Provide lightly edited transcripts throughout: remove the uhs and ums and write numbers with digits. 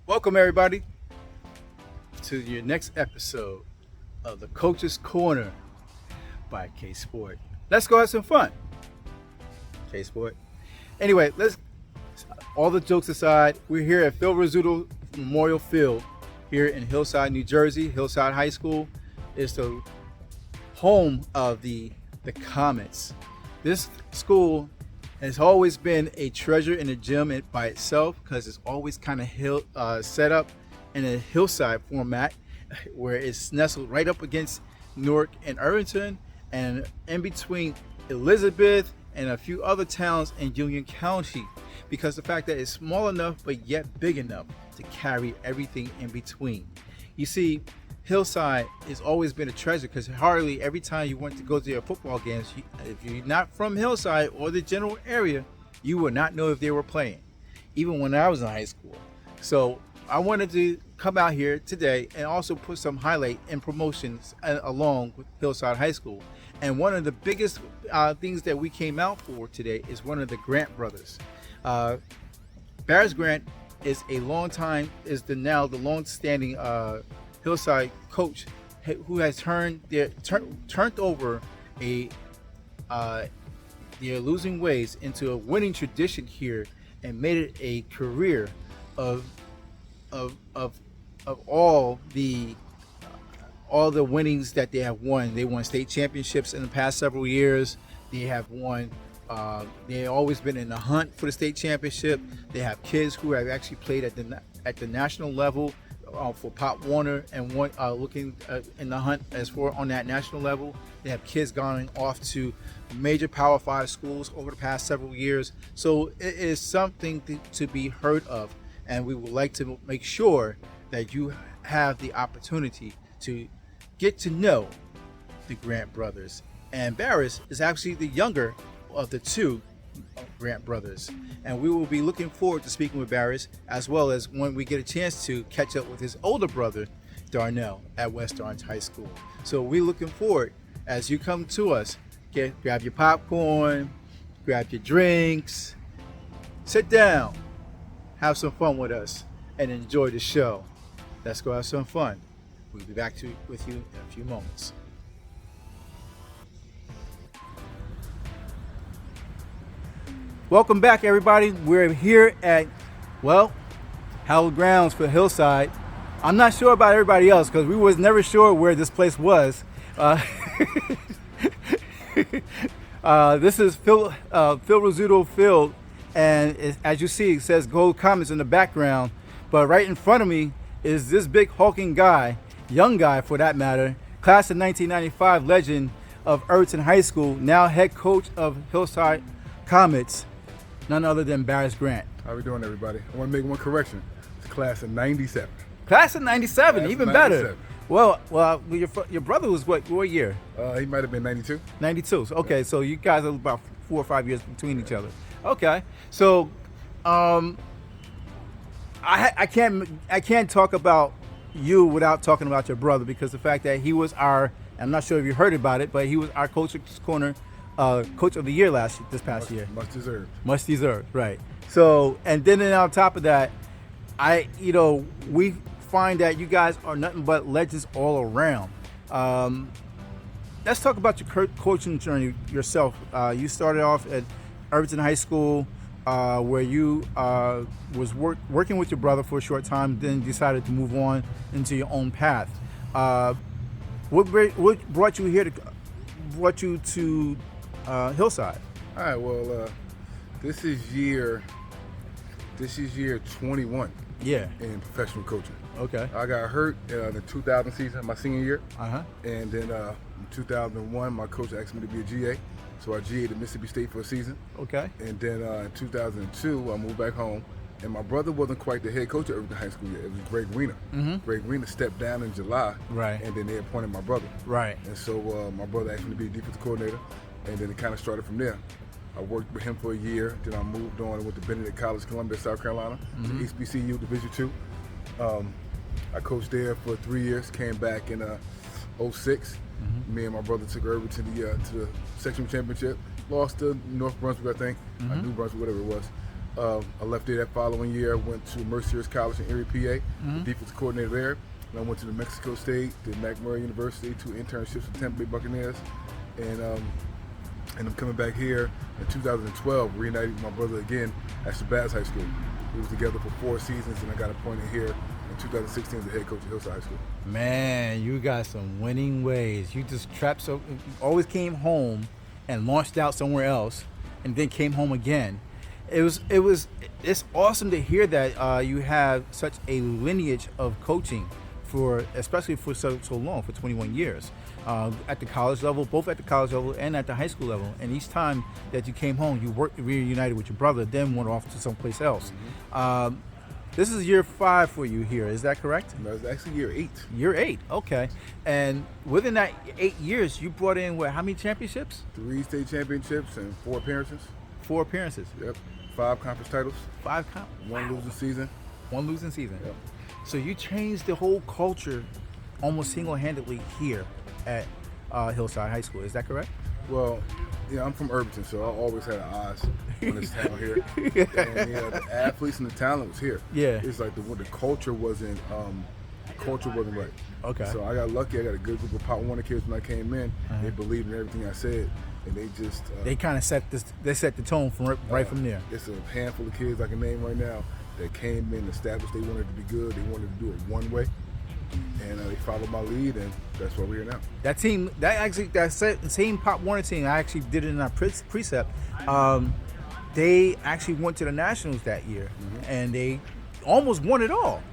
Welcome, everybody, to your next episode of the Coach's Corner by KSPORT. Let's go have some fun, KSPORT. Anyway, all the jokes aside, we're here at Phil Rizzuto Memorial Field here in Hillside, New Jersey. Hillside High School is the home of the Comets. This school has always been a treasure in the gym by itself because it's always kind of set up in a hillside format where it's nestled right up against Newark and Irvington and in between Elizabeth and a few other towns in Union County, because the fact that it's small enough but yet big enough to carry everything in between. You see, Hillside has always been a treasure because hardly every time you went to go to your football games, if you're not from Hillside or the general area, you would not know if they were playing, even when I was in high school. So I wanted to come out here today and also put some highlight and promotions along with Hillside High School. And one of the biggest things that we came out for today is one of the Grant brothers. Barris Grant is now the long-standing Hillside coach who has turned over their losing ways into a winning tradition here and made it a career of all the winnings that they have won. They won state championships in the past several years. They have won. They've always been in the hunt for the state championship. They have kids who have actually played at the national level for Pop Warner and looking in the hunt as for on that national level. They have kids going off to major Power 5 schools over the past several years. So it is something to be heard of, and we would like to make sure that you have the opportunity to get to know the Grant brothers. And Barris is actually the younger of the two Grant brothers, and we will be looking forward to speaking with Barris, as well as when we get a chance to catch up with his older brother Darnell at West Orange High School. So we're looking forward as you come to us. Grab your popcorn, grab your drinks, sit down, have some fun with us, and enjoy the show. Let's go have some fun. We'll be back with you in a few moments. Welcome back, everybody. We're here at, hallowed grounds for Hillside. I'm not sure about everybody else because we was never sure where this place was. This is Phil Rizzuto Field, and as you see, it says Gold Comets in the background. But right in front of me is this big hulking guy, young guy for that matter, class of 1995 legend of Irvington High School, now head coach of Hillside Comets. None other than Barris Grant. How we doing, everybody? I want to make one correction. It's class of 97. Class of 97, Class even of better. 97. Well, your brother was what year? He might have been 92. 92. So, okay, so you guys are about 4 or 5 years between each other. Okay, so I can't talk about you without talking about your brother, because the fact that he was I'm not sure if you heard about it, but he was our Coach's Corner Coach of the Year this past year. Much deserved, right. So, and then on top of that, we find that you guys are nothing but legends all around. Let's talk about your coaching journey yourself. You started off at Irvington High School, where you was working with your brother for a short time, then decided to move on into your own path. What brought you to Hillside? All right, well, this is year 21 in professional coaching. Okay. I got hurt in the 2000 season, my senior year. And then in 2001, my coach asked me to be a GA. So I GA'd at Mississippi State for a season. Okay. And then in 2002, I moved back home. And my brother wasn't quite the head coach at Irvington High School yet. It was Greg Weiner. Mm-hmm. Greg Weiner stepped down in July. Right. And then they appointed my brother. Right. And so my brother asked me to be a defensive coordinator. And then it kind of started from there. I worked with him for a year. Then I moved on and went to Benedict College, Columbia, South Carolina, to HBCU Division II. I coached there for 3 years, came back in 06. Me and my brother took Irvington to the sectional championship. Lost to North Brunswick, I think. New Brunswick, whatever it was. I left there that following year. I went to Mercyhurst College in Erie, PA, the defensive coordinator there. And I went to New Mexico State, did McMurray University, 2 internships with Tampa Bay Buccaneers. And I'm coming back here in 2012, reunited with my brother again at Shabazz High School. We was together for 4 seasons, and I got appointed here in 2016 as the head coach at Hillside High School. Man, you got some winning ways. You just always came home and launched out somewhere else, and then came home again. It's awesome to hear that you have such a lineage of coaching especially for so long, for 21 years. At the college level, both at the college level and at the high school level. And each time that you came home, you reunited with your brother, then went off to someplace else. This is year 5 for you here, is that correct? No, it's actually year 8. Year 8, okay. And within that 8 years, you brought in how many championships? 3 state championships and 4 appearances. 4 appearances. Yep. 5 conference titles. 1 losing season. 1 losing season. Yep. So you changed the whole culture almost single-handedly here at Hillside High School. Is that correct? Well, yeah, I'm from Irvington, so I always had eyes on this town here. And the athletes and the talent was here. Yeah. It's like the culture wasn't right. Okay. So I got lucky. I got a good group of Pop Warner kids when I came in. They believed in everything I said, and they just they kind of set the tone from right from there. It's a handful of kids I can name right now that came in, established they wanted to be good. They wanted to do it one way. And they followed my lead, and that's why we're here now. That team, that same Pop Warner team, I actually did it in our precept. They actually went to the Nationals that year, and they almost won it all.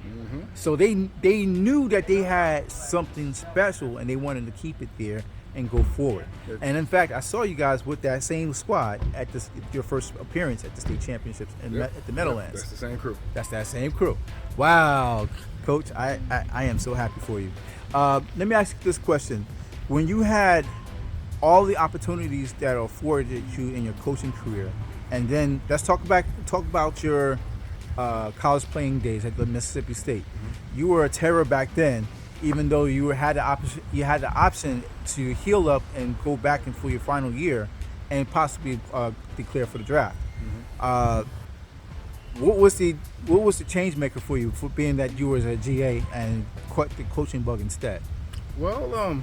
So they knew that they had something special, and they wanted to keep it there and go forward. And in fact, I saw you guys with that same squad at your first appearance at the state championships at the Meadowlands. That's the same crew. That's that same crew. Wow, Coach, I am so happy for you. Let me ask you this question. When you had all the opportunities that are afforded you in your coaching career, and then let's talk about your college playing days at the Mississippi State. You were a terror back then, even though you had the option to heal up and go back in for your final year and possibly declare for the draft. What was the change maker for you, for being that you were a GA and caught the coaching bug instead? Well,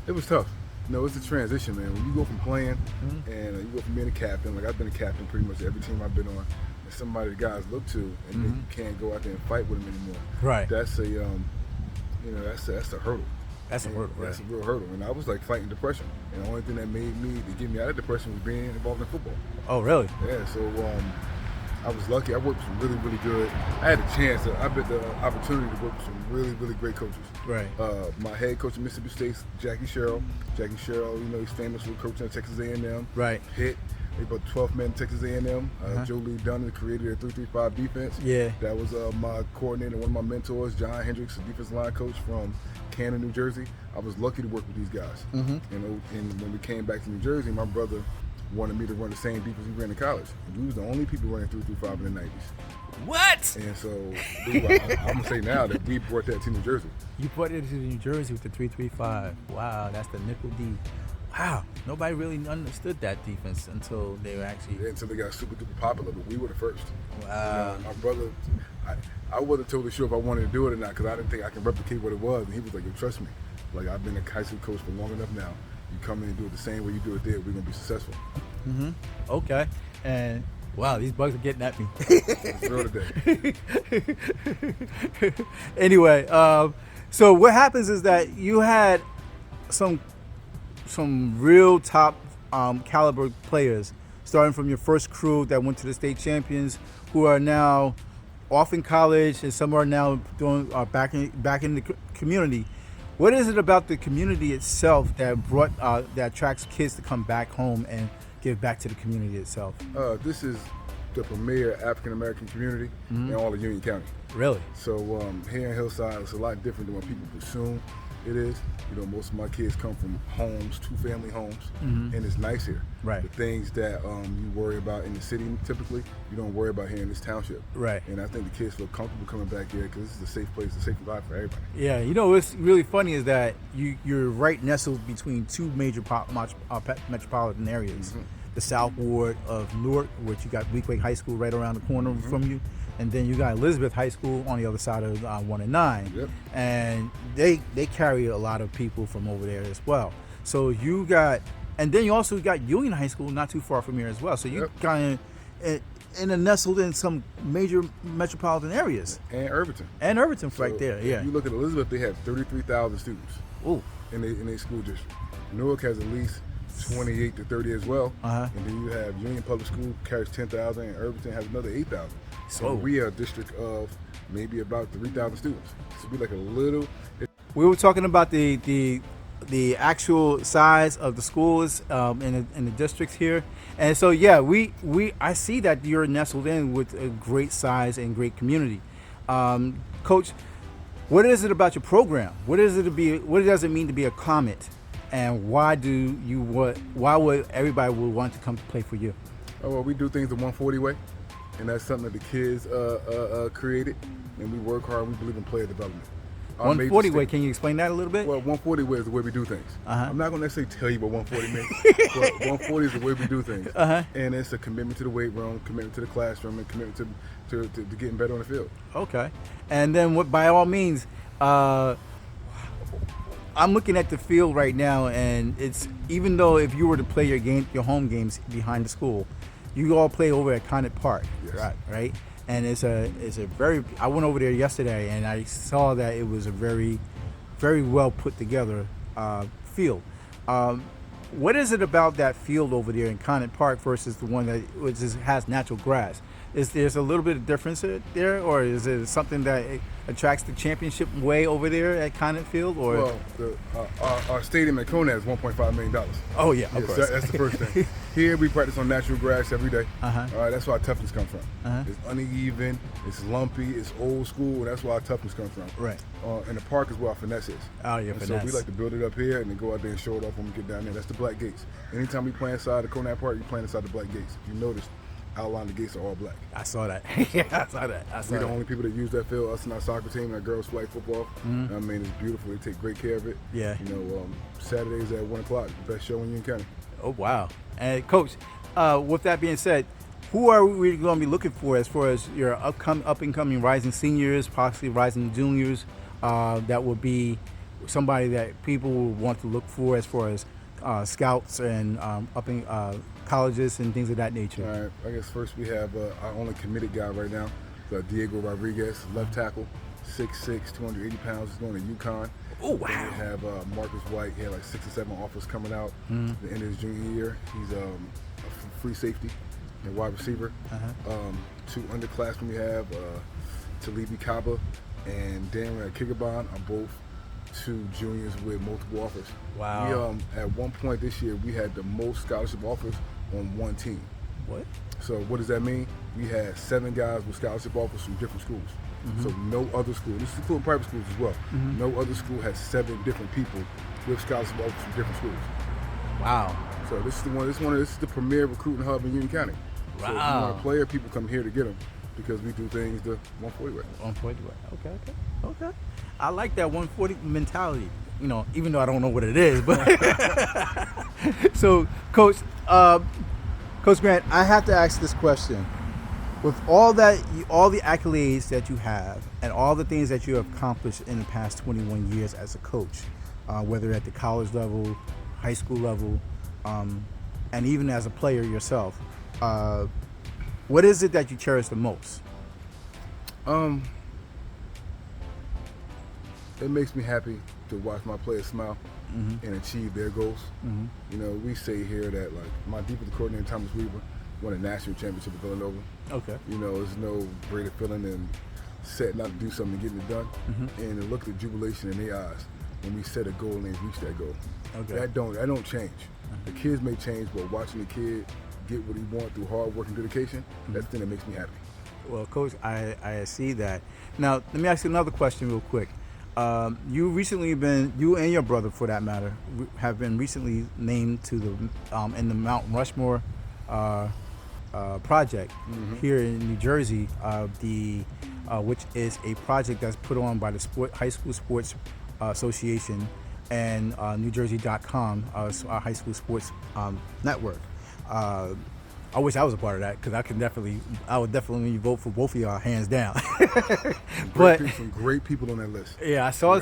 it was tough. No, it's a transition, man. When you go from playing and you go from being a captain, like I've been a captain pretty much every team I've been on, and somebody the guys look to, and then you can't go out there and fight with them anymore. Right. That's a that's a hurdle. That's a hurdle. That's a real hurdle. And I was like fighting depression. And the only thing that made me to get me out of depression was being involved in football. Oh, really? Yeah. So I was lucky. I worked with some really, really good. I had a chance. I had the opportunity to work with some really, really great coaches. Right. My head coach at Mississippi State, Jackie Sherrill. Jackie Sherrill, he's famous for coaching at Texas A&M. Right. Hit. They about 12th man Texas A&M. Joe Lee Dunn created their 3-3-5 defense. Yeah. That was my coordinator, one of my mentors, John Hendricks, a defensive line coach from Canton, New Jersey. I was lucky to work with these guys. And when we came back to New Jersey, my brother wanted me to run the same defense we ran in college. And we was the only people running 3-3-5 in the 90s. What? And so I'm going to say now that we brought that to New Jersey. You brought it to New Jersey with the 3-3-5. Wow, that's the nickel D. Wow, nobody really understood that defense until they were until they got super duper popular, but we were the first. Wow. My brother, I wasn't totally sure if I wanted to do it or not because I didn't think I could replicate what it was, and he was like, trust me, like I've been a high school coach for long enough now. You come in and do it the same way you do it there, we're gonna be successful. Okay, and wow, these bugs are getting at me. It's real today. Anyway, so what happens is that you had some real top caliber players, starting from your first crew that went to the state champions, who are now off in college, and some are now doing back in the community. What is it about the community itself that attracts kids to come back home and give back to the community itself? This is the premier African American community in all of Union County. Really? So here in Hillside, it's a lot different than what people assume it is. Most of my kids come from homes, 2-family homes, and it's nice here. Right. The things that you worry about in the city typically, you don't worry about here in this township. Right. And I think the kids feel comfortable coming back here because this is a safe place, a safe life for everybody. Yeah, what's really funny is that you're right nestled between two major metropolitan areas. the South Ward of Newark, which you got Weequahic High School right around the corner from you, and then you got Elizabeth High School on the other side of 1 and 9. Yep. And they carry a lot of people from over there as well. So you got, and then you also got Union High School not too far from here as well. So you kind of nestled in some major metropolitan areas. And Irvington. And Irvington So right there, yeah. If you look at Elizabeth, they have 33,000 students Ooh. in their school district. Newark has at least 28 to 30 as well. Uh-huh. And then you have Union Public School carries 10,000, and Irvington has another 8,000. So we are a district of maybe about 3,000 students. So we like a little. We were talking about the actual size of the schools in the districts here, and so yeah, I see that you're nestled in with a great size and great community. Coach, what is it about your program? What does it mean to be a Comet, and why would everybody want to come play for you? Oh, well, we do things the 140 way, and that's something that the kids created, and we work hard. We believe in player development. 140 way, can you explain that a little bit? Well, 140 way is the way we do things. I'm not going to necessarily tell you what 140 means, but 140 is the way we do things. And it's a commitment to the weight room, commitment to the classroom, and commitment to getting better on the field. Okay. And then by all means, I'm looking at the field right now, and it's, even though if you were to play your home games behind the school, you all play over at Connet Park, Yes. right? And it's a very, I went over there yesterday and I saw that it was a very, very well put together field. What is it about that field over there in Connet Park versus the one that has natural grass? Is there a little bit of difference there, or is it something that attracts the championship way over there at Connet Field? Or Well, our stadium at KONER is $1.5 million. Oh yeah, of course. That's the first thing. Here we practice on natural grass every day. All Uh-huh. right, that's where our toughness comes from. Uh-huh. It's uneven, it's lumpy, it's old school, and that's where our toughness comes from. Right. And the park is where our finesse is. Oh, yeah, and finesse. So we like to build it up here and then go out there and show it off when we get down there. That's the black gates. Anytime we play inside the KONER Park, you play inside the black gates. If you notice, outline the gates are all black. I saw that. Yeah, I saw that. We're the only people that use that field. Us and our soccer team and our girls flag football. I mean, it's beautiful. They take great care of it. Yeah. You know, Saturdays at 1 o'clock, the best show in Union County. Oh wow! And Coach, with that being said, who are we going to be looking for as far as your up and coming rising seniors, possibly rising juniors? That would be somebody that people will want to look for as far as scouts and colleges and things of that nature. All right. I guess first we have our only committed guy right now, Diego Rodriguez, left tackle, 6'6", 280 pounds. He's going to UConn. Oh wow! Then we have Marcus White. He had like 6 or 7 offers coming out at the end of his junior year. He's a free safety and wide receiver. 2 underclassmen we have, Talibi Kaba and Darnell Kigabon are both 2 juniors with multiple offers. Wow. We at one point this year we had the most scholarship offers on one team. What? So what does that mean? We had 7 guys with scholarship offers from different schools. So no other school, this is including private schools as well, no other school has 7 different people with scholarship offers from different schools. Wow. So this is the premier recruiting hub in Union County. So if you want a player, people come here to get them because we do things the 140 way. 140 way. Okay. I like that 140 mentality. You know, even though I don't know what it is, but so, Coach Grant, I have to ask this question: with all the accolades that you have and all the things that you have accomplished in the past 21 years as a coach, whether at the college level, high school level, and even as a player yourself, what is it that you cherish the most? It makes me happy to watch my players smile and achieve their goals. You know, we say here that like my defensive coordinator Thomas Weaver won a national championship with Villanova. Okay. You know, there's no greater feeling than setting out to do something and getting it done, and to look at the jubilation in their eyes when we set a goal and they reach that goal. Okay. That don't change. The kids may change, but watching the kid get what he wants through hard work and dedication, that's the thing that makes me happy. Well, Coach, I see that. Now, let me ask you another question real quick. You and your brother, for that matter, have been recently named to the in the Mount Rushmore project here in New Jersey, which is a project that's put on by the High School Sports Association and NewJersey.com, our high school sports network. I wish I was a part of that because I would definitely vote for both of y'all hands down. But Some great people on that list. yeah, I saw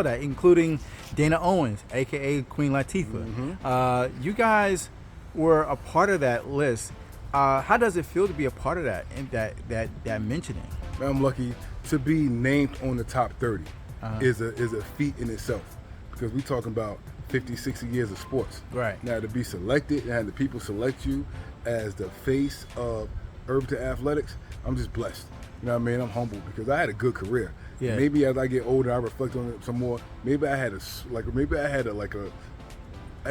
that, including Dana Owens, aka Queen Latifah. You guys were a part of that list. How does it feel to be a part of that and that mentioning? Man, I'm lucky to be named on the top 30 is a feat in itself, because we talking about 50, 60 years of sports. Right. Now to be selected and have the people select you as the face of Irvington athletics, I'm just blessed. You know what I mean? I'm humbled because I had a good career. Yeah. Maybe as I get older, I reflect on it some more. Maybe I had it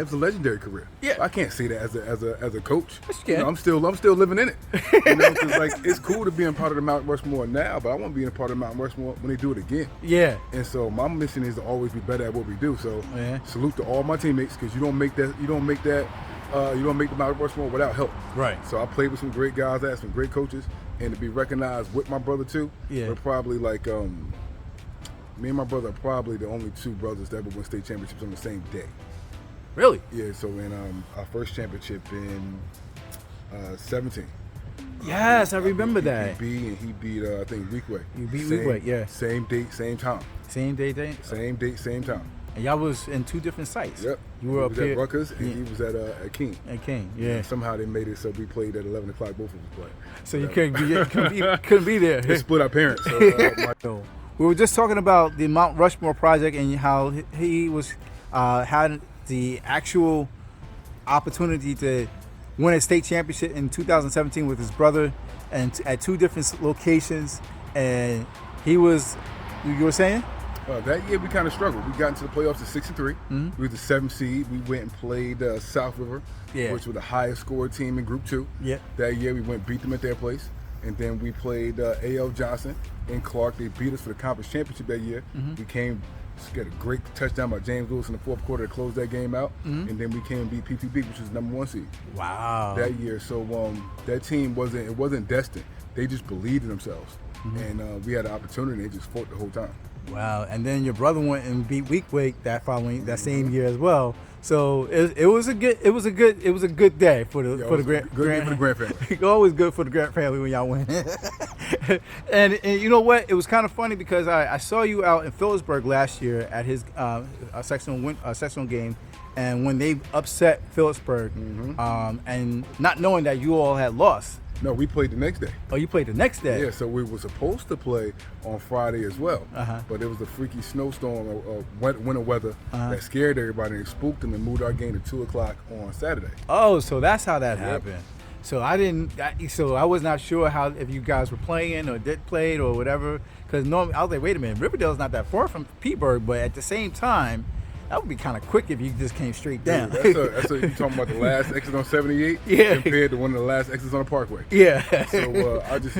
was a legendary career. Yeah. I can't say that as a coach. Yes, you can. You know, I'm still living in it. You know, 'cause, like, it's cool to be a part of the Mount Rushmore now, but I want to be a part of the Mount Rushmore when they do it again. Yeah. And so my mission is to always be better at what we do. So Yeah. salute to all my teammates, because you don't make the Mount Rushmore without help. Right. So I played with some great guys, I had some great coaches, and to be recognized with my brother too. Yeah. We're probably like me and my brother are probably the only two brothers that ever won state championships on the same day. Really? Yeah. So in our first championship in 17. Yes, I remember that. He beat and he beat I think Weekway. You beat Weekway, yeah. Same date, same time. Same day. Same date, same time. And y'all was in two different sites. Yep. You were he up was here at Rutgers and he was at King. at King. Yeah. And somehow they made it so we played at 11 o'clock, both of us played. So you couldn't be there. They split our parents. So, So we were just talking about the Mount Rushmore project and how he was had the actual opportunity to win a state championship in 2017 with his brother, and at two different locations. And he was, you were saying? that year we kind of struggled. We got into the playoffs at 6-3. Mm-hmm. We were the 7th seed. We went and played South River, Yeah. which was the highest scored team in Group 2. Yeah. That year we went and beat them at their place. And then we played A.L. Johnson in Clark. They beat us for the conference championship that year. Mm-hmm. We came, got a great touchdown by James Lewis in the fourth quarter to close that game out. Mm-hmm. And then we came and beat PPB, which was the #1 seed Wow. that year. So that team wasn't destined. They just believed in themselves. Mm-hmm. And we had an opportunity. They just fought the whole time. Wow. And then your brother went and beat Weekway that same year as well. So it was a good day for the Good for the Grant family. Always good for the Grant family when y'all win. and you know what? It was kind of funny because I saw you out in Phillipsburg last year at his sectional game, and when they upset Phillipsburg, and not knowing that you all had lost. No, we played the next day. Oh, you played the next day. Yeah, so we were supposed to play on Friday as well. Uh-huh. But it was a freaky snowstorm winter weather that scared everybody and spooked them and moved our game to 2 o'clock on Saturday. Oh, so that's how that happened. So I was not sure if you guys were playing or did play or whatever. Because normally I was like, wait a minute, Riverdale's not that far from Petersburg, but at the same time, that would be kind of quick if you just came straight down. Yeah, that's you talking about the last exit on 78 compared to one of the last exits on the Parkway. Yeah. So I just,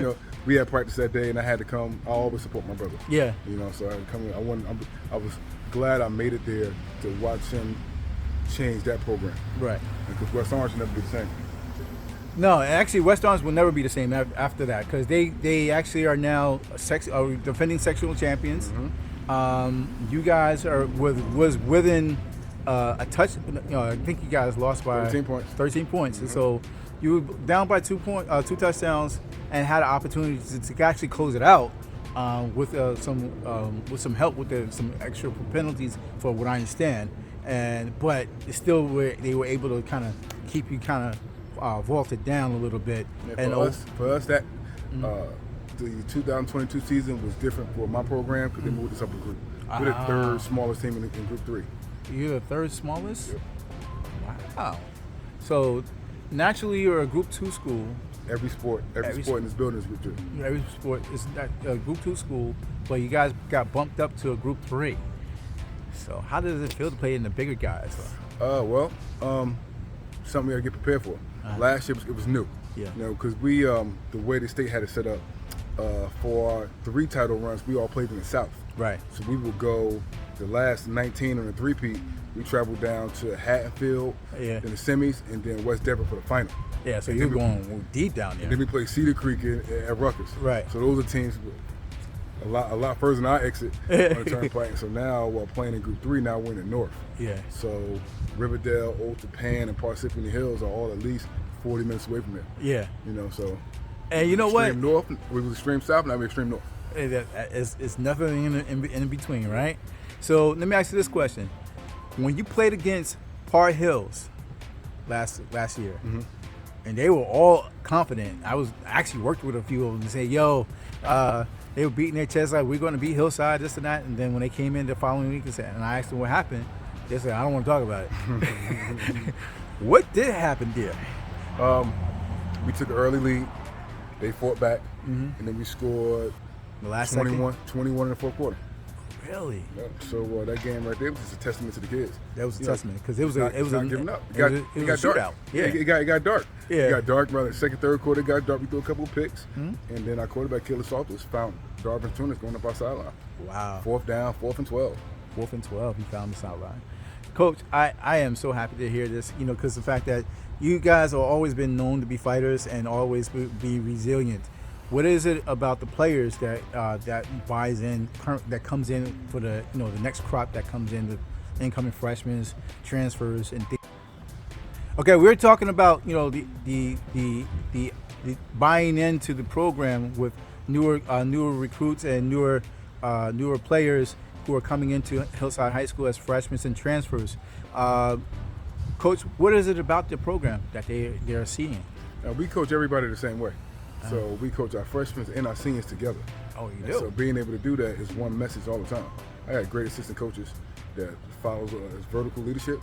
we had practice that day and I had to come. I always support my brother. Yeah. So I had to come. I was glad I made it there to watch him change that program. Right. Because West Orange will never be the same. No, actually, West Orange will never be the same after that because they actually are now defending sectional champions. Mm-hmm. You guys was within a touch. I think you guys lost by 13 points. 13 points. Mm-hmm. So you were down by 2 touchdowns, and had an opportunity to actually close it out with some help with some extra penalties, for what I understand. But still, they were able to kind of keep you vaulted down a little bit. Yeah, for us, that. The 2022 season was different for my program because they moved us up a group. We're the third smallest team in Group 3. You're the third smallest? Yep. Wow. So naturally you're a Group 2 school. Every sport in this building is Group 2. Every sport is a Group 2 school, but you guys got bumped up to a Group 3. So how does it feel to play in the bigger guys? Something we got to get prepared for. Last year it was new. Yeah. Because we the way the state had it set up, for our 3 title runs, we all played in the South. Right. So we would go the last 19 on the 3-peat. We traveled down to Hattonfield, in the semis, and then West Denver for the final. Yeah, so you're going deep down there. And then we played Cedar Creek at Rutgers. Right. So those are teams a lot further than our exit on the turnpike. So now while playing in Group 3, now we're in the North. Yeah. So Riverdale, Old Japan, and Parsippany Hills are all at least 40 minutes away from there. Yeah. You know, so. And you know what? Extreme north, we was extreme south, now we're extreme north. It's nothing in between, right? So let me ask you this question: when you played against Par Hills last year, and they were all confident, I actually worked with a few of them and say, "Yo," they were beating their chest like, "We're going to beat Hillside, this and that." And then when they came in the following week and I asked them what happened, they said, "I don't want to talk about it." What did happen there? We took an early lead. They fought back, and then we scored The last 21 in the fourth quarter. Really? Yeah. So that game right there was just a testament to the kids. That was a testament because it was Not giving up. It got shootout. dark. Yeah, It got dark. Yeah. It got dark. Around the second, third quarter, it got dark. We threw a couple of picks, and then our quarterback, Killer Salters, found Darvin Tunis going up our sideline. Wow. 4th down, 4th and 12. 4th and 12, he found the sideline. Coach, I am so happy to hear this, because the fact that you guys have always been known to be fighters and always be resilient. What is it about the players that buys in, that comes in for the the next crop that comes in, the incoming freshmen, transfers, and things? Okay, we're talking about the buying into the program with newer recruits and newer players who are coming into Hillside High School as freshmen and transfers. Coach, what is it about the program that they're seeing? We coach everybody the same way. So we coach our freshmen and our seniors together. Oh, you and do? So being able to do that is one message all the time. I got great assistant coaches that follows vertical leadership,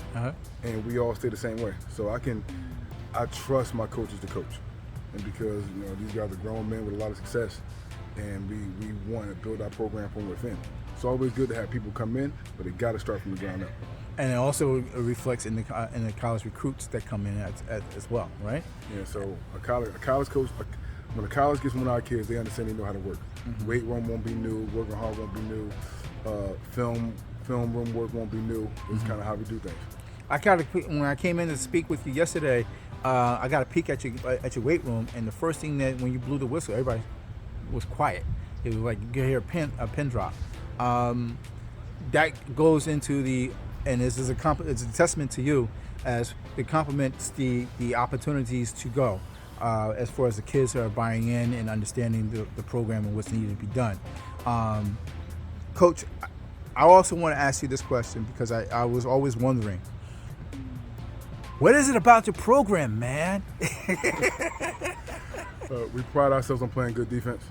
and we all stay the same way. So I trust my coaches to coach, and because these guys are grown men with a lot of success, and we want to build our program from within. It's always good to have people come in, but it got to start from the ground up. And it also reflects in the college recruits that come in as well, right? Yeah. So a college coach. When a college gets one of our kids, they understand they know how to work. Weight room won't be new, working hard won't be new, film room work won't be new. It's kind of how we do things. When I came in to speak with you yesterday, I got a peek at your weight room, and the first thing that when you blew the whistle, everybody was quiet. It was like you could hear a pin drop. That goes into and this is it's a testament to you as it complements the opportunities to go. As far as the kids that are buying in and understanding the program and what's needed to be done. Coach, I also want to ask you this question because I was always wondering, what is it about your program, man? We pride ourselves on playing good defense.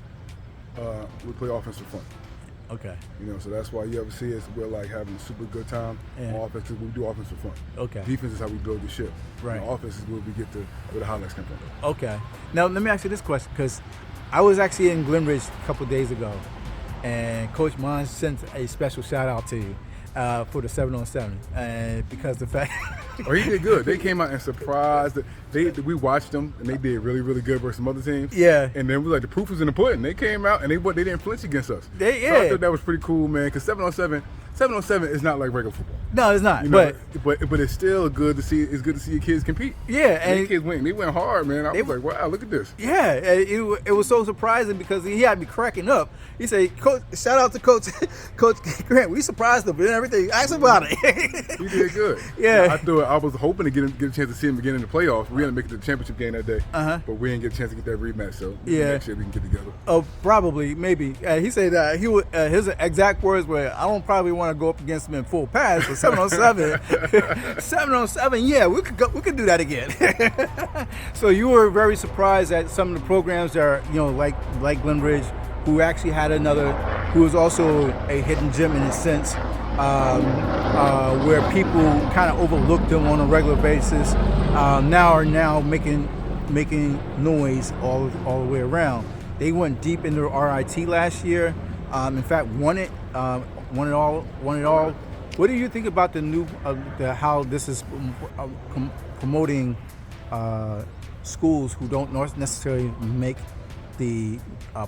We play offense for fun. Okay. So that's why you ever see us, we're like having a super good time on offense, because we do offense for fun. Okay. Defense is how we build the ship. Right. Offense is where we get where the highlights come from. Okay. Now let me ask you this question, because I was actually in Glenbridge a couple days ago, and Coach Mons sent a special shout out to you for the 7-on-7, and because the fact. Oh, he did good. They came out and surprised. We watched them, and they did really, really good versus some other teams. Yeah. And then we was like, the proof was in the pudding. They came out, and they didn't flinch against us. So I thought that was pretty cool, man, because 7-on-7 is not like regular football. No, it's not. But it's still good to see. It's good to see your kids compete. Yeah, and kids win. They went hard, man. I was like, wow, look at this. Yeah, it was so surprising because he had me cracking up. He said, "Coach, shout out to Coach Grant. We surprised him and everything. Ask him about it." He did good. Yeah. I was hoping to get a chance to see him again in the playoffs. We didn't make it to the championship game that day, but we didn't get a chance to get that rematch. So next year we can get together. Oh, probably, maybe. He said that his exact words were, "I don't probably want to go up against him in full pass, but 7-on-7, 7-on-7, yeah, we could do that again." So you were very surprised at some of the programs that are, like Glenbridge, who actually had who was also a hidden gem in a sense, where people kind of overlooked them on a regular basis, now are making noise all the way around. They went deep into RIT last year. In fact, won it all. What do you think about the new how this is promoting schools who don't necessarily make the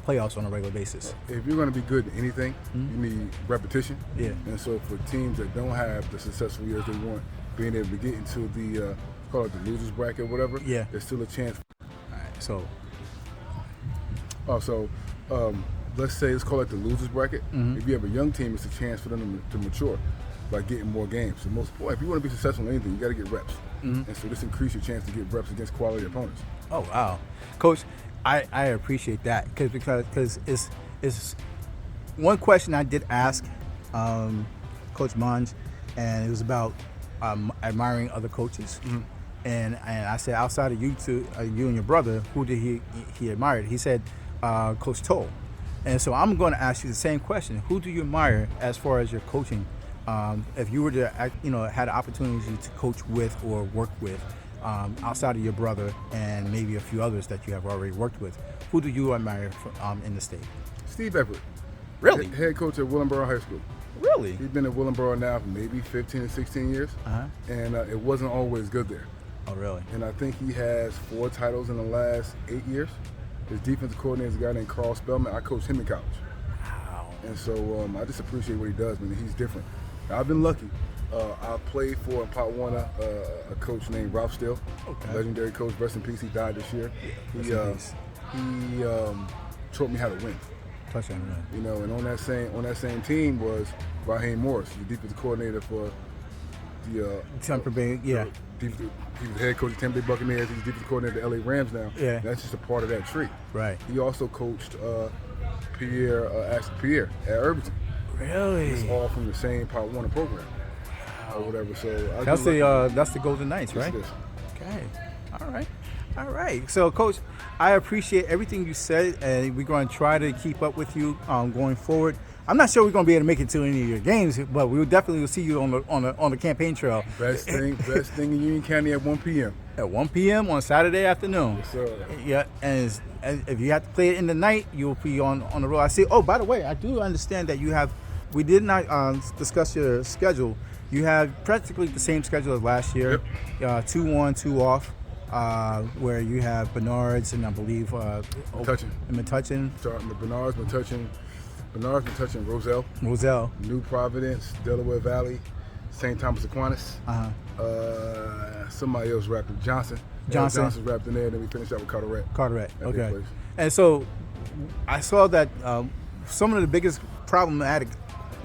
playoffs on a regular basis? If you're going to be good at anything, you need repetition. Yeah. And so for teams that don't have the successful years they want, being able to get into the call it the losers bracket or whatever, there's still a chance. All right. So, let's say let's call it the losers bracket. If you have a young team, it's a chance for them to mature. by getting more games. The most important, if you want to be successful in anything, you got to get reps. And so this increases your chance to get reps against quality opponents. Oh wow, Coach, I appreciate that because it's one question I did ask Coach Munge, and it was about admiring other coaches. And I said, outside of you two, you and your brother, who did he admired? He said, Coach Toll. And so I'm going to ask you the same question. Who do you admire as far as your coaching? If you were to, had the opportunity to coach with or work with, outside of your brother and maybe a few others that you have already worked with, who do you admire in the state? Steve Everett. Really? Head coach at Willenboro High School. Really? He's been at Willenboro now for maybe 15 or 16 years, and it wasn't always good there. Oh, really? And I think he has 4 titles in the last 8 years. His defensive coordinator is a guy named Carl Spellman. I coached him in college. Wow. And so I just appreciate what he does, man. He's different. I've been lucky. I played for Pop Warner, a coach named Ralph Still, legendary coach. Rest in peace. He died this year. He taught me how to win. And on that same team was Raheem Morris, the defensive coordinator for the Tampa Bay. Yeah. He was head coach of Tampa Bay Buccaneers. He's defensive coordinator of the LA Rams now. Yeah. That's just a part of that tree. Right. He also coached Pierre at Irvington. Really? It's all from the same Pop Warner program. Or whatever. So that's the Golden Knights, right? Yes, Okay. All right. So, Coach, I appreciate everything you said, and we're going to try to keep up with you going forward. I'm not sure we're going to be able to make it to any of your games, but we will definitely see you on the campaign trail. Best thing in Union County at 1 p.m. At 1 p.m. on Saturday afternoon. Yes, sir. Yeah, and if you have to play it in the night, you'll be on the road. I see. Oh, by the way, I do understand that we did not discuss your schedule. You have practically the same schedule as last year. Yep. 2 on, 2 off, where you have Bernards and I believe Metuchen. Bernards, Metuchen, Roselle, New Providence, Delaware Valley, St. Thomas Aquinas. Somebody else wrapped in Johnson's wrapped in there, and then we finished out with Carteret. Okay. And so I saw that some of the biggest problematic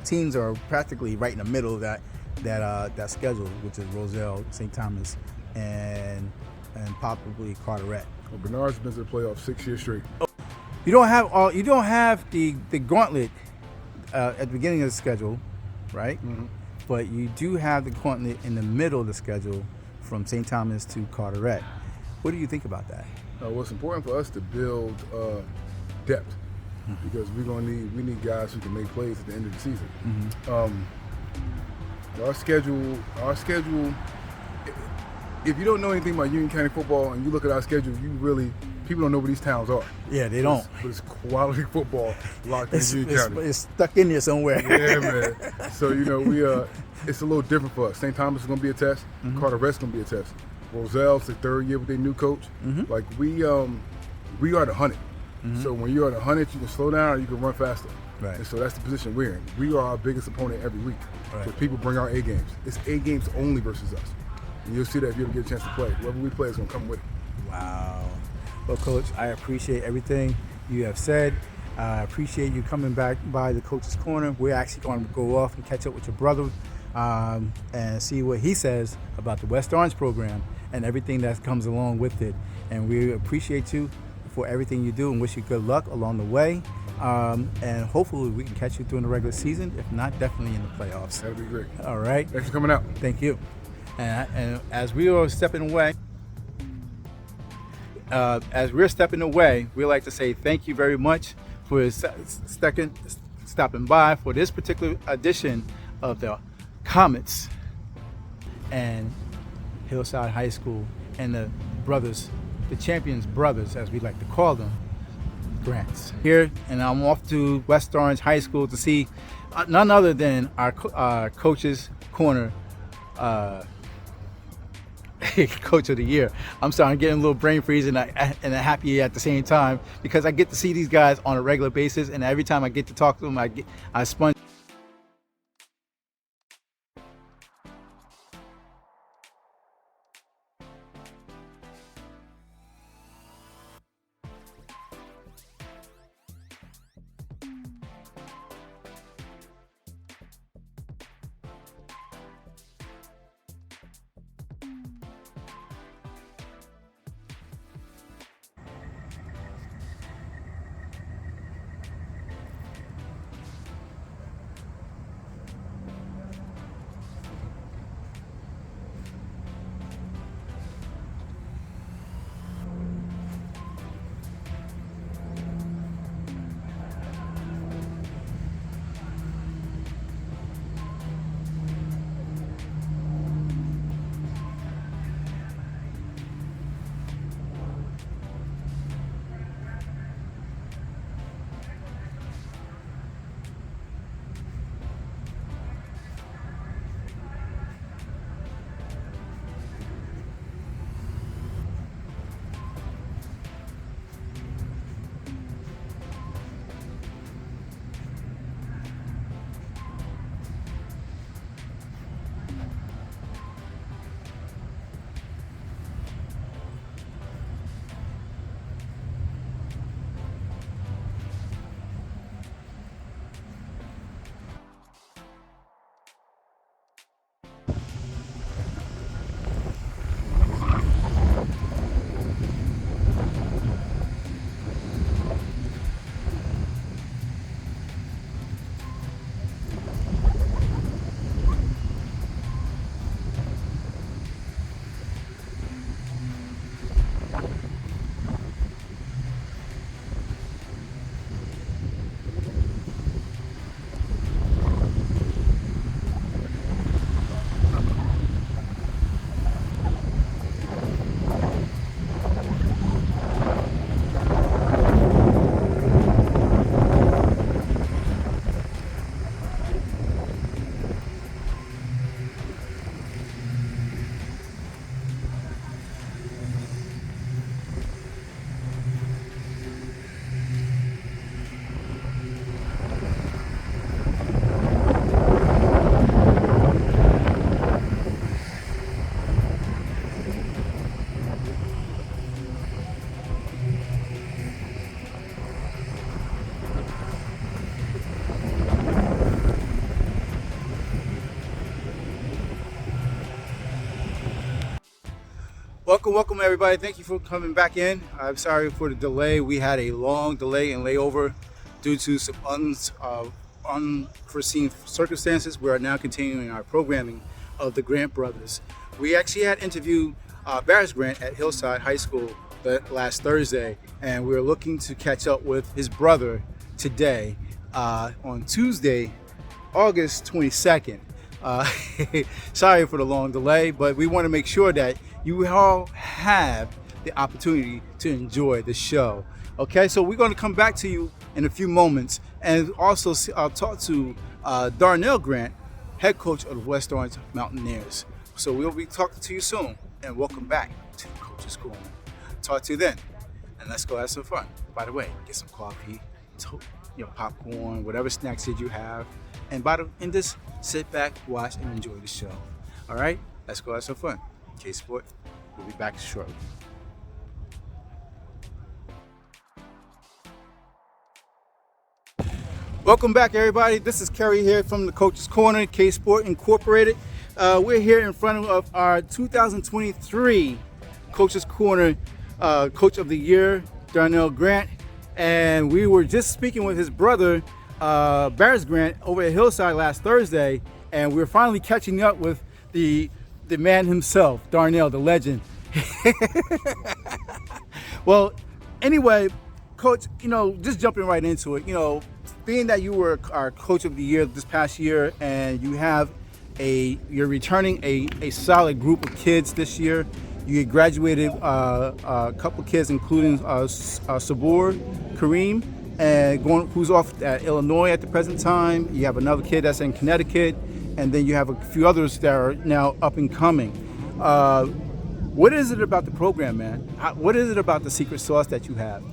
teams are practically right in the middle of that schedule, which is Roselle, St. Thomas, and probably Carteret. Well, Bernard's been to the playoffs 6 years straight. You don't have the gauntlet at the beginning of the schedule, right? Mm-hmm. But you do have the gauntlet in the middle of the schedule from St. Thomas to Carteret. What do you think about that? What's important for us to build depth, because we need guys who can make plays at the end of the season. Mm-hmm. Our schedule. If you don't know anything about Union County football and you look at our schedule, people don't know where these towns are. Yeah, they don't. But it's quality football locked in Union County. It's stuck in there somewhere. Yeah, man. So it's a little different for us. St. Thomas is going to be a test. Mm-hmm. Carteret's going to be a test. Roselle's the 3rd year with their new coach. Mm-hmm. Like we are the 100. Mm-hmm. So when you're at 100, you can slow down or you can run faster. Right. And so that's the position we're in. We are our biggest opponent every week. Right. So people bring our A games. It's A games only versus us. And you'll see that if you ever get a chance to play. Whoever we play is going to come with it. Wow. Well, Coach, I appreciate everything you have said. I appreciate you coming back by the Coach's Corner. We're actually going to go off and catch up with your brother and see what he says about the West Orange program and everything that comes along with it. And we appreciate you for everything you do and wish you good luck along the way. And hopefully we can catch you during the regular season. If not, definitely in the playoffs. That'd be great. All right. Thanks for coming out. Thank you. And as we are stepping away, we'd like to say thank you very much for stopping by for this particular edition of the Comets and Hillside High School and the brothers, the Champions brothers, as we like to call them, Grants. Here, and I'm off to West Orange High School to see none other than our Coach's Corner Coach of the Year. I'm sorry, I'm getting a little brain freeze and happy at the same time because I get to see these guys on a regular basis, and every time I get to talk to them, I sponge. Welcome everybody. Thank you for coming back in. I'm sorry for the delay. We had a long delay and layover due to some unforeseen circumstances. We are now continuing our programming of the Grant brothers. We actually had interviewed Barris Grant at Hillside High School last Thursday, and we're looking to catch up with his brother today on Tuesday, August 22nd. Sorry for the long delay, but we want to make sure that you all have the opportunity to enjoy the show. Okay, so we're going to come back to you in a few moments and also talk to Darnell Grant, head coach of the West Orange Mountaineers. So we'll be talking to you soon, and welcome back to Coach's Corner. Talk to you then, and let's go have some fun. By the way, get some coffee, popcorn, whatever snacks that you have, and just sit back, watch, and enjoy the show. All right, let's go have some fun. KSPORT, we'll be back shortly. Welcome back, everybody. This is Kerry here from the Coach's Corner, KSPORT Incorporated. We're here in front of our 2023 Coach's Corner Coach of the Year, Darnell Grant. And we were just speaking with his brother, Barris Grant, over at Hillside last Thursday. And we're finally catching up with the man himself, Darnell, the legend. Well, anyway, Coach, just jumping right into it, being that you were our Coach of the Year this past year, and you're returning a solid group of kids this year. You graduated a couple kids, including Sabur Kareem, who's off at Illinois at the present time. You have another kid that's in Connecticut, and then you have a few others that are now up and coming. What is it about the program, man? What is it about the secret sauce that you have?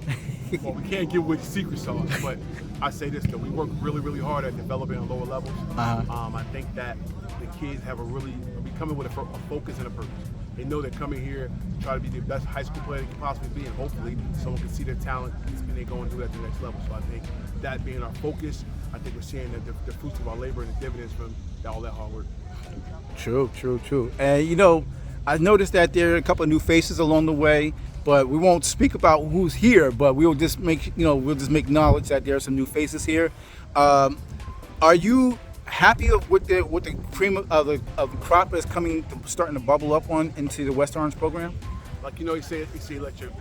Well, we can't give away the secret sauce, but I say this, though. We work really, really hard at developing on lower levels. I think that the kids we coming with a focus and a purpose. They know they're coming here to try to be the best high school player they can possibly be, and hopefully someone can see their talent and they go and do that at the next level. So I think that being our focus, I think we're seeing the fruits of our labor and the dividends from all that hard work. True. And I noticed that there are a couple of new faces along the way, but we won't speak about who's here. But we'll just make knowledge that there are some new faces here. Are you happy with the cream of the crop that's starting to bubble up into the West Orange program? Like you say let your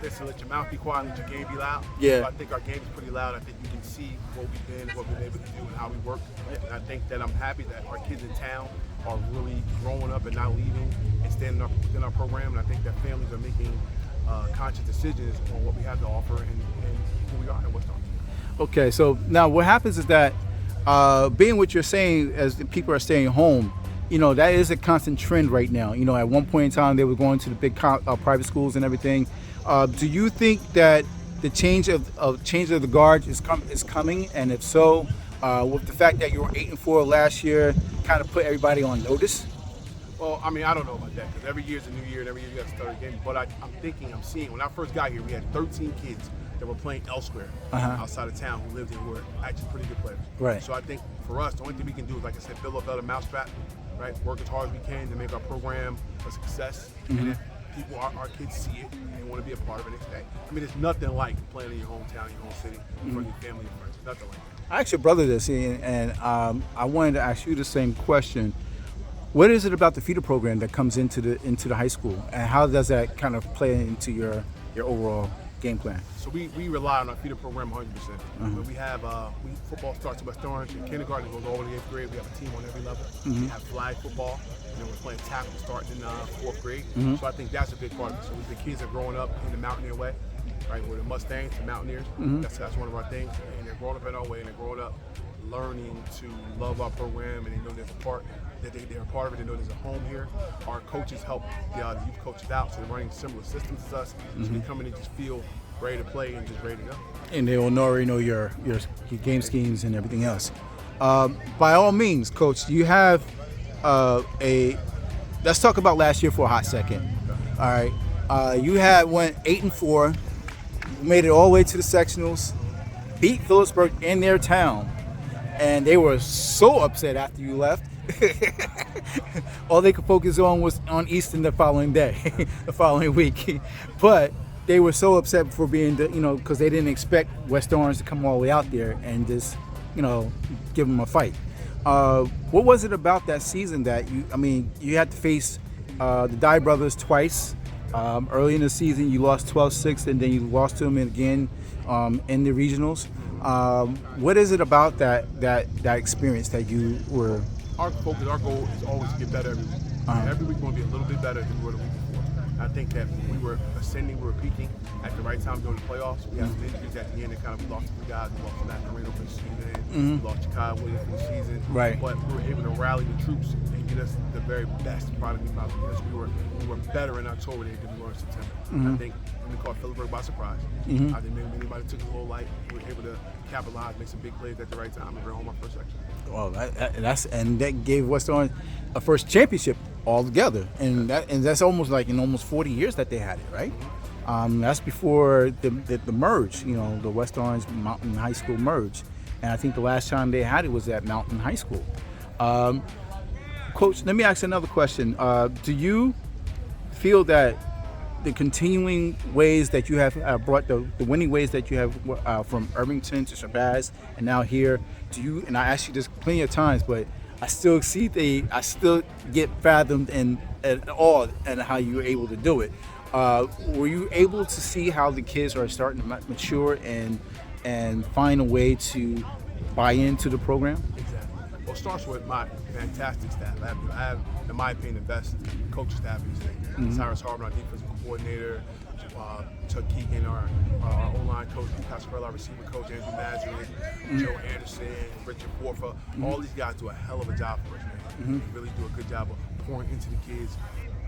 mouth be quiet, let your game be loud. Yeah. So I think our game is pretty loud. I think you can see what we've been, what we've been able to do, and how we work. And I think that I'm happy that our kids in town are really growing up and not leaving and standing up within our program. And I think that families are making conscious decisions on what we have to offer and who we are and what's on. Okay, so now what happens is that being what you're saying, as the people are staying home, that is a constant trend right now. At one point in time, they were going to the big private schools and everything. Do you think that the change of the guard is coming? And if so, with the fact that you were 8-4 last year, kind of put everybody on notice? Well, I don't know about that, because every year's a new year and every year you got to start again. But I'm seeing, when I first got here, we had 13 kids that were playing elsewhere outside of town who lived here, who were actually pretty good players. Right. So I think for us, the only thing we can do is, like I said, build up another mousetrap, right? Work as hard as we can to make our program a success. And if people, our kids see it and they want to be a part of it next day. There's nothing like playing in your hometown, your home city, in front of your family and friends. Nothing like that. I asked your brother this, and I wanted to ask you the same question. What is it about the feeder program that comes into the high school, and how does that kind of play into your overall game plan? So we rely on our feeder program 100%. But we have football starts at West Orange. In kindergarten, it goes all the way to 8th grade. We have a team on every level. We have flag football. We're playing tackle starting in 4th grade. So I think that's a big part of it. So the kids are growing up in the Mountaineer way, right? We're the Mustangs, the Mountaineers. That's one of our things. And they're growing up in our way, and they're growing up learning to love our program, and they know there's a part that they're a part of it. They know there's a home here. Our coaches help the youth coaches out, so they're running similar systems as us. So they come in and just feel ready to play and just ready to go. And they will already know your game schemes and everything else. By all means, Coach, you have let's talk about last year for a hot second. All right. You went 8-4, made it all the way to the sectionals, beat Phillipsburg in their town, and they were so upset after you left. All they could focus on was on Easton the following day, the following week. But they were so upset for being, because they didn't expect West Orange to come all the way out there and just, give them a fight. What was it about that season that you had to face the Dye brothers twice? Early in the season, you lost 12-6, and then you lost to them again in the regionals. What is it about that experience that you were? Our focus, our goal is always to get better every week. Every week we're going to be a little bit better than we were the week before. I think that we were ascending, we were peaking at the right time during the playoffs. We had some injuries at the end and we lost 3 guys. We lost Matt Moreno for the season. We lost Chikai Williams for the season. Right. But we were able to rally the troops and get us the very best product we possibly could. We were better in October than we were in September. I think we caught Phillipsburg by surprise. I think maybe anybody took a little light. We were able to capitalize, make some big plays at the right time, and bring home our first section. Well, that gave West Orange a first championship altogether, and that's almost like in almost 40 years that they had it, right? That's before the merge, the West Orange Mountain High School merge, and I think the last time they had it was at Mountain High School. Coach, let me ask another question. Do you feel that the continuing ways that you have brought the winning ways that you have from Irvington to Shabazz and now here, and I asked you this plenty of times, but I still get fathomed and awe at how you were able to do it. Were you able to see how the kids are starting to mature and find a way to buy into the program? Exactly. Well, it starts with my fantastic staff. I have, in my opinion, the best coaching staff in the state. Cyrus Harbin, our defensive coordinator, Chuck Keegan, our O-line coach, Pascal, our receiver coach, Andrew Mazurek, Joe Anderson, Richard Forfa. All these guys do a hell of a job for us, man. They really do a good job of pouring into the kids,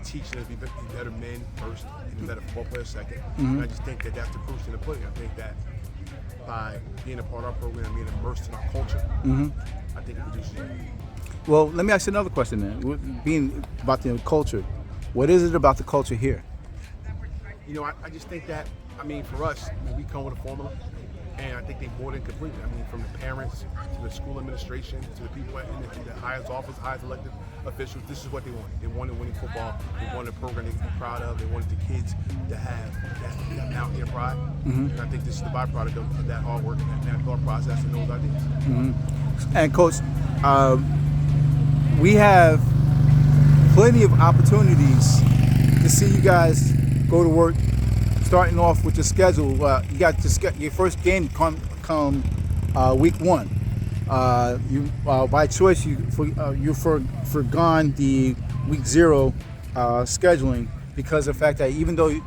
teaching them to be better men first and better football players second. And I just think that that's the proof in the pudding. I think that by being a part of our program, being immersed in our culture, I think it produces it. Well, let me ask you another question then. Being about the culture, what is it about the culture here? I just think that, for us, we come with a formula, and I think they more than complete it. From the parents to the school administration to the people in the highest office, highest elected officials, this is what they want. They wanted winning football. They wanted a program they could be proud of. They wanted the kids to have that mountaineer pride. And I think this is the byproduct of that hard work and that thought process and those ideas. And Coach, we have plenty of opportunities to see you guys go to work. Starting off with your schedule, you got your first game come week 1. You by choice you forgone the week 0 scheduling because of the fact that even though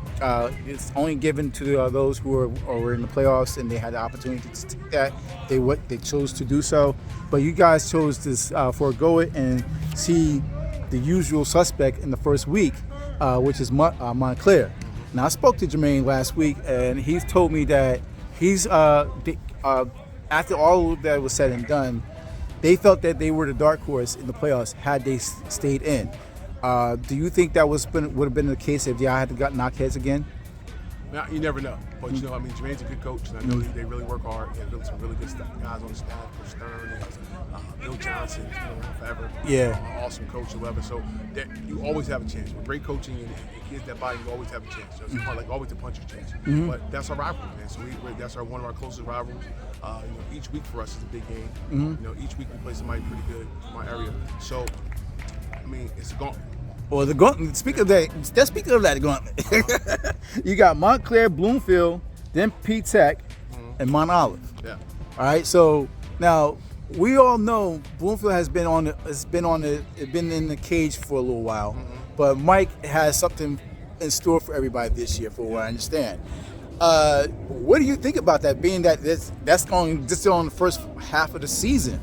it's only given to those who are in the playoffs and they had the opportunity to take that, they chose to do so. But you guys chose to forego it and see the usual suspect in the first week, which is Montclair. Now, I spoke to Jermaine last week, and he's told me that he's after all of that was said and done, they felt that they were the dark horse in the playoffs had they stayed in. Do you think that would have been the case if y'all had gotten knocked heads again? Now, you never know. But, Jermaine's a good coach, and I know they really work hard. They have some really good guys on the staff, Chris Stern, and Bill Johnson, who's been around forever. Yeah. Awesome coach, whoever. So you always have a chance. With great coaching and kids that buy, you always have a chance. So it's like always a puncher's chance. But that's our rivalry, man. So that's one of our closest rivals. Each week for us is a big game. Each week we play somebody pretty good from our area. So, it's a gauntlet. Well, the gauntlet. Speaking of that gauntlet, you got Montclair, Bloomfield, then P-Tech, and Mount Olive. Yeah. All right. So now we all know Bloomfield has been in the cage for a little while, but Mike has something in store for everybody this year, for what I understand. What do you think about that? Being that that's going just on the first half of the season,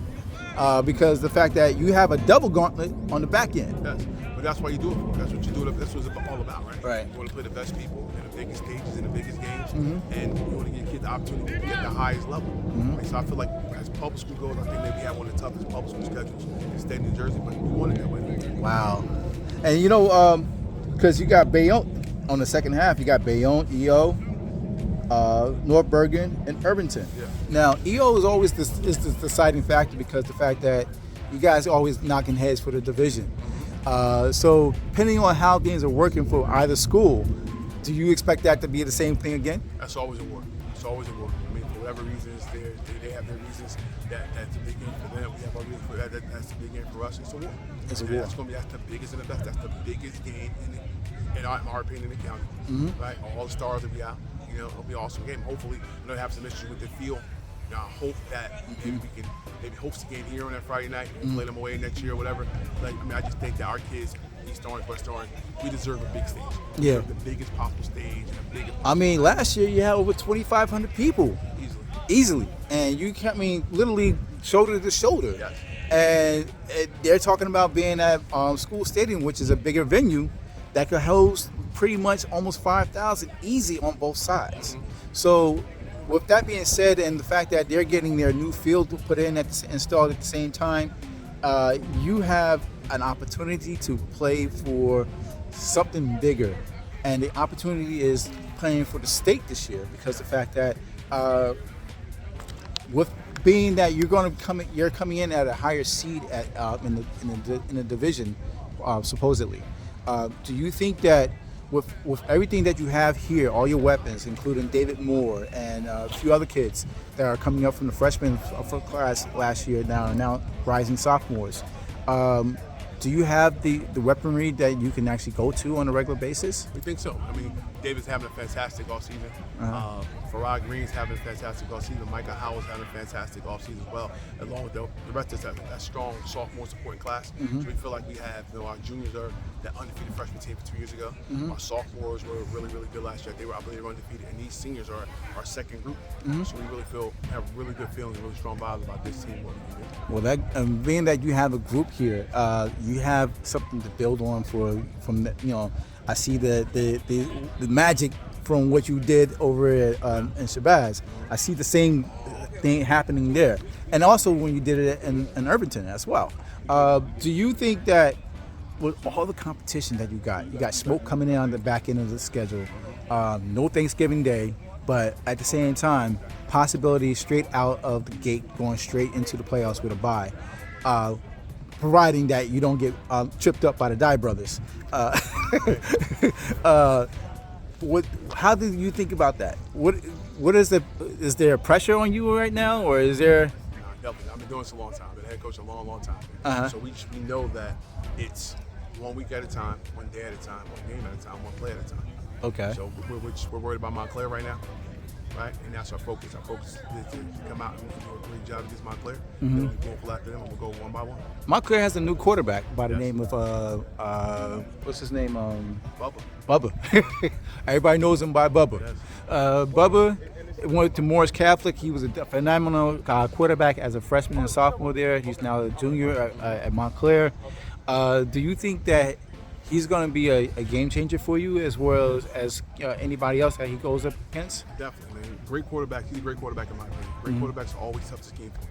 because the fact that you have a double gauntlet on the back end. Yes. But that's why you do it. That's what you do. That's what it's all about, right? Right. You want to play the best people in the biggest stages, in the biggest games, and you want to give kids the opportunity to get the highest level. Right? So I feel like as public school goes, I think maybe we have one of the toughest public school schedules in the state of New Jersey, but we won it that way. Wow. And because you got Bayonne on the second half, you got Bayonne, EO, North Bergen, and Irvington. Yeah. Now, EO is always the deciding factor because the fact that You guys are always knocking heads for the division. So depending on how things are working for either school, do you expect that to be the same thing again? That's always a war. It's always a war. I mean, for whatever reasons, they have their reasons. That's a big game for them. We have our reasons for that. That's a big game for us. It's a war. It's a war. That's the biggest and the best. That's the biggest game in our opinion, in the county. Right? All the stars will be out. You know, it'll be an awesome game. Hopefully, I know they have some issues with the field. You know, I hope that maybe we can host the game here on that Friday night and play them away next year or whatever. Like, I mean, I just think that our kids, East Orange, West Orange, we deserve a big stage. We deserve the biggest possible stage. And a biggest I mean, last year you had over 2,500 people. Easily. And you can, I mean, literally shoulder to shoulder. Yes. And they're talking about being at School Stadium, which is a bigger venue that could host pretty much almost 5,000 easy on both sides. So with that being said, and the fact that they're getting their new field put in installed at the same time, you have an opportunity to play for something bigger. And the opportunity is playing for the state this year, because the fact that with being that you're coming in at a higher seed in the division, supposedly. Do you think that with everything that you have here, all your weapons, including David Moore and a few other kids that are coming up from the freshman class last year now rising sophomores, do you have the weaponry that you can actually go to on a regular basis? We think so. I mean, David's having a fantastic offseason. Farrah Green's having a fantastic offseason. Micah Howell's having a fantastic offseason as well, along with the rest of that strong sophomore supporting class. So we feel like we have, our juniors are that undefeated freshman team from 2 years ago. Our sophomores were really, really good last year. I believe they were undefeated, and these seniors are our second group. So we really have really good feelings, really strong vibes about this team. What we can do. Well, that being that you have a group here, you have something to build on from the, I see the magic from what you did over in Shabazz. I see the same thing happening there, and also when you did it in Irvington as well. Do you think that with all the competition that you got smoke coming in on the back end of the schedule, no Thanksgiving Day, but at the same time, possibility straight out of the gate going straight into the playoffs with a bye, providing that you don't get tripped up by the Dye brothers. How do you think about that? Is there pressure on you right now, or is there? No, definitely. I've been doing this a long time. I've been a head coach a long time. So we know that it's 1 week at a time, 1 day at a time, 1 game at a time, 1 play at a time. Okay. So we're worried about Montclair right now, right? And that's our focus. Our focus is to come out and do a great job against Montclair. Then we go after them, and we'll go one by one. Montclair has a new quarterback by the name of what's his name? Bubba. Everybody knows him by Bubba. Yes. Bubba went to Morris Catholic. He was a phenomenal quarterback as a freshman and sophomore there. He's now a junior at Montclair. Do you think that he's going to be a game changer for you as well as anybody else that he goes up against? Definitely. Man. Great quarterback. He's a great quarterback in my opinion. Great quarterbacks are always tough to scheme for,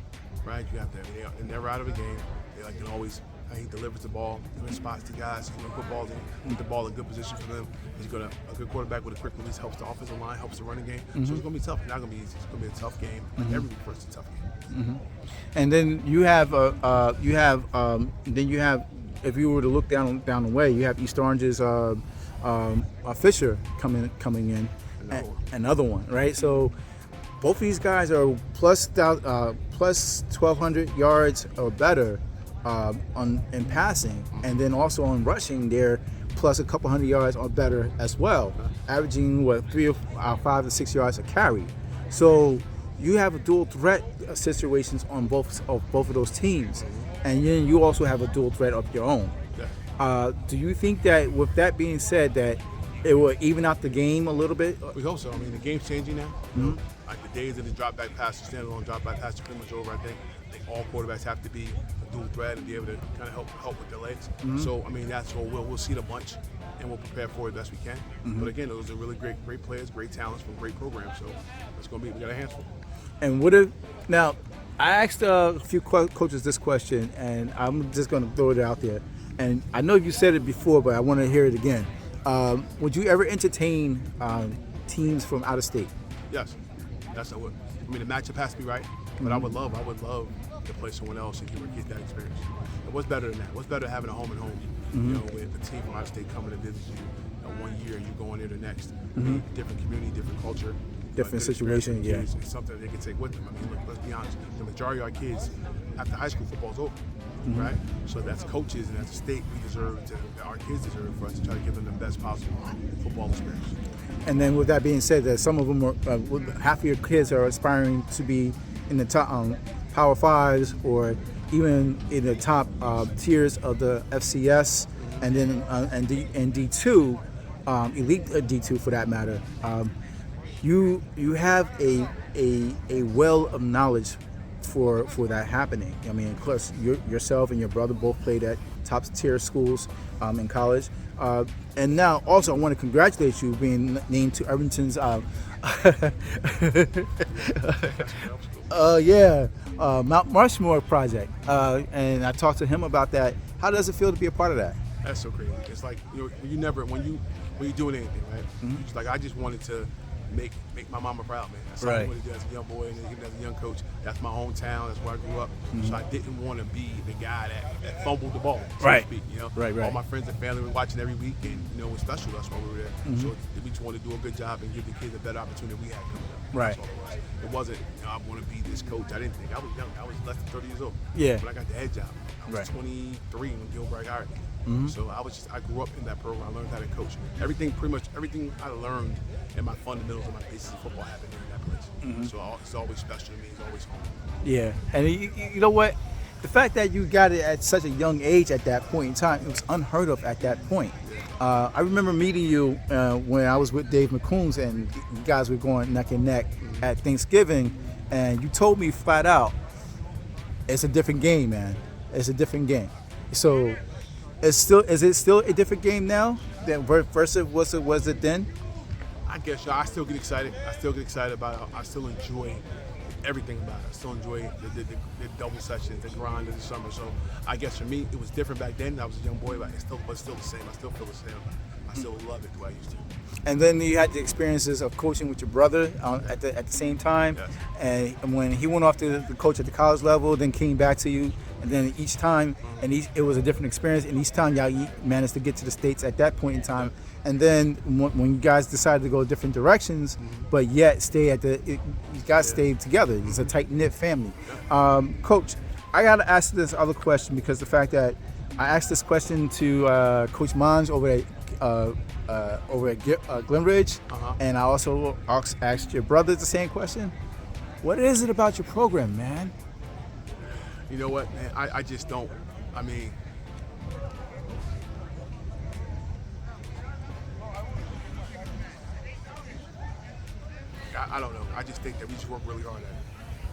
right? You have to. They're never out of a game. They can always. He delivers the ball, he spots the guys, put the ball in good position for them. He's got a good quarterback with a quick release, helps the offensive line, helps the running game. So it's going to be tough. It's not going to be easy. It's going to be a tough game. Every week for us, it's a tough game. And then you have if you were to look down the way, you have East Orange's Fisher coming in, another one, right? So both of these guys are plus 1,200 yards or better in passing, and then also on rushing, they're plus a couple hundred yards or better as well, averaging 3 or 5 to 6 yards a carry. So you have a dual threat situations on both of those teams, and then you also have a dual threat of your own. Do you think that, with that being said, that it will even out the game a little bit? We hope so. I mean, the game's changing now. Like the days of the drop back pass, the standalone drop back pass, are pretty much over. I think all quarterbacks have to be a dual threat and be able to kind of help with their legs. So I mean, that's what we'll see it a bunch, and we'll prepare for it best we can. But again, those are really great players, great talents from great programs. So it's going to be, we got our hands full. And now, I asked a few coaches this question, and I'm just going to throw it out there. And I know you said it before, but I want to hear it again. Would you ever entertain teams from out of state? Yes, that's what. I mean, the matchup has to be right, but I would love to play someone else and get that experience. And what's better than that? What's better than having a home and home? You know, with a team from out of state coming to visit you 1 year and you going there the next. Different community, different culture. Different situation, yeah. It's something that they can take with them. I mean, look, let's be honest. The majority of our kids, after high school, football's over, right? So that's coaches and as a state, our kids deserve for us to try to give them the best possible football experience. And then with that being said, that some of them are, half of your kids are aspiring to be in the top Power Fives or even in the top tiers of the FCS, and then and D2, elite D2 for that matter. You have a well of knowledge for that happening. I mean, of course, yourself and your brother both played at top tier schools in college. And now, also, I want to congratulate you being named to Irvington's Mount Rushmore project. And I talked to him about that. How does it feel to be a part of that? That's so crazy. It's like when you're doing anything, right? It's like I just wanted to make my mama proud, man. That's what I wanted to do as a young boy and even as a young coach. That's my hometown. That's where I grew up. So I didn't want to be the guy that fumbled the ball, so to speak. You know, all my friends and family were watching every week, and you know, it was special to us while we were there. So we just wanted to do a good job and give the kids a better opportunity we had coming up. That's all it was. It wasn't, you know, I want to be this coach. I didn't think. I was young. I was less than 30 years old. Yeah. But I got the head job. I was 23 when Gilbert hired me. So I grew up in that program. I learned how to coach. Pretty much everything I learned in my fundamentals and my basis of football happened in that place. So it's always special to me. It's always home. Yeah, and you know what? The fact that you got it at such a young age at that point in time, it was unheard of at that point. I remember meeting you when I was with Dave McCombs, and you guys were going neck and neck at Thanksgiving, and you told me flat out, it's a different game, man. It's a different game. So is it still a different game now than versus was it then? I guess I still get excited. I still get excited about it. I still enjoy everything about it. I still enjoy the double sessions, the grind of the summer. So I guess for me, it was different back then. I was a young boy, but it's still the same. I still feel the same. I still love it the way I used to. And then you had the experiences of coaching with your brother at the same time. Yes. And when he went off to coach at the college level, then came back to you. And then each time, it was a different experience. And each time y'all managed to get to the States at that point in time. And then when you guys decided to go different directions, but yet you guys stayed together. It's a tight-knit family. Coach, I got to ask this other question because the fact that I asked this question to Coach Mons over at Glenridge, and I also asked your brother the same question. What is it about your program, man? You know what, man? I just don't. I mean, I don't know. I just think that we just work really hard at it.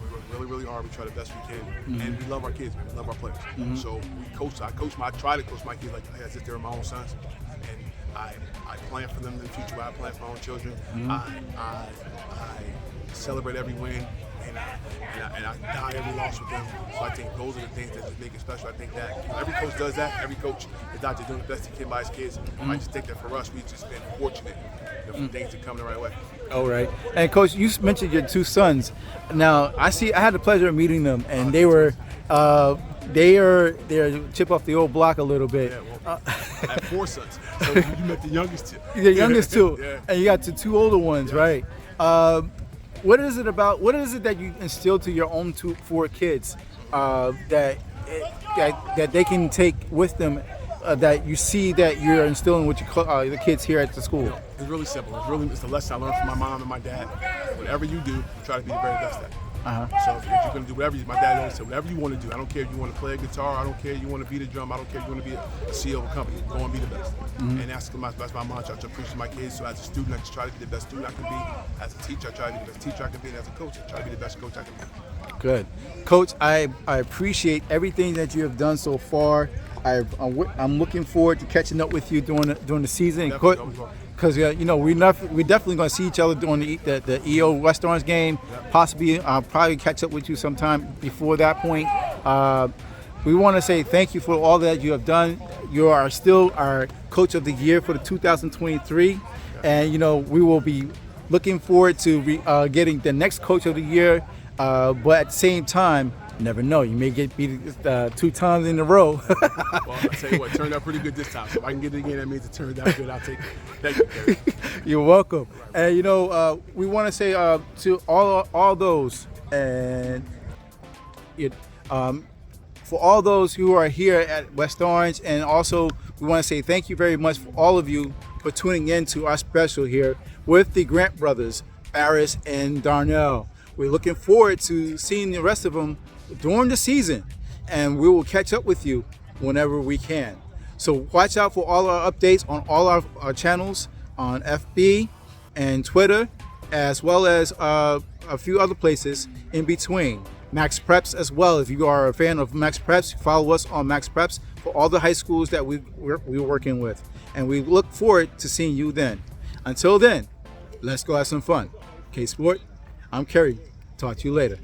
We work really, really hard. We try the best we can, and we love our kids, man. We love our players. So we coach. I try to coach my kids like as if they were my own sons, and I plan for them in the future. I plan for my own children. I celebrate every win. And I die every loss with them. So I think those are the things that just make it special. I think that every coach does that. Every coach is out there doing the best he can by his kids. I just think that for us, we've just been fortunate for things to come the right way. All right. And Coach, you mentioned your two sons. Now I had the pleasure of meeting them, and they're chip off the old block a little bit. Yeah, well, I have 4 sons. So you met the youngest two. The youngest two, yeah. And you got the 2 older ones, right? What is it that you instill to your own 4 kids that they can take with them, that you see that you're instilling with the kids here at the school? It's really simple. It's the lesson I learned from my mom and my dad. Whatever you do, try to be the very best at it. So if you're going to do whatever, my dad always said, whatever you want to do. I don't care if you want to play a guitar. I don't care if you want to beat a drum. I don't care if you want to be a CEO of a company. Go and be the best. And that's my mantra. I try to preach to my kids. So as a student, I just try to be the best student I can be. As a teacher, I try to be the best teacher I can be. And as a coach, I try to be the best coach I can be. Good. Coach, I appreciate everything that you have done so far. I'm looking forward to catching up with you during the season. Because we're definitely going to see each other during the EO West Orange game. Possibly, I'll probably catch up with you sometime before that point. We want to say thank you for all that you have done. You are still our Coach of the Year for the 2023, and we will be looking forward to getting the next coach of the year. But at the same time, you never know. You may get beat 2 times in a row. Well, I'll tell you what, it turned out pretty good this time. So if I can get it again, that means it turned out good. I'll take it. Thank you, Terry. You're welcome. And we want to say to all those, and for all those who are here at West Orange, and also we want to say thank you very much for all of you for tuning in to our special here with the Grant brothers, Barris and Darnell. We're looking forward to seeing the rest of them during the season, and we will catch up with you whenever we can. So watch out for all our updates on all our channels on FB and Twitter, as well as a few other places in between. Max Preps as well. If you are a fan of Max Preps, follow us on Max Preps for all the high schools that we're working with. And we look forward to seeing you then. Until then, let's go have some fun. KSPORT, I'm Kerry. Talk to you later.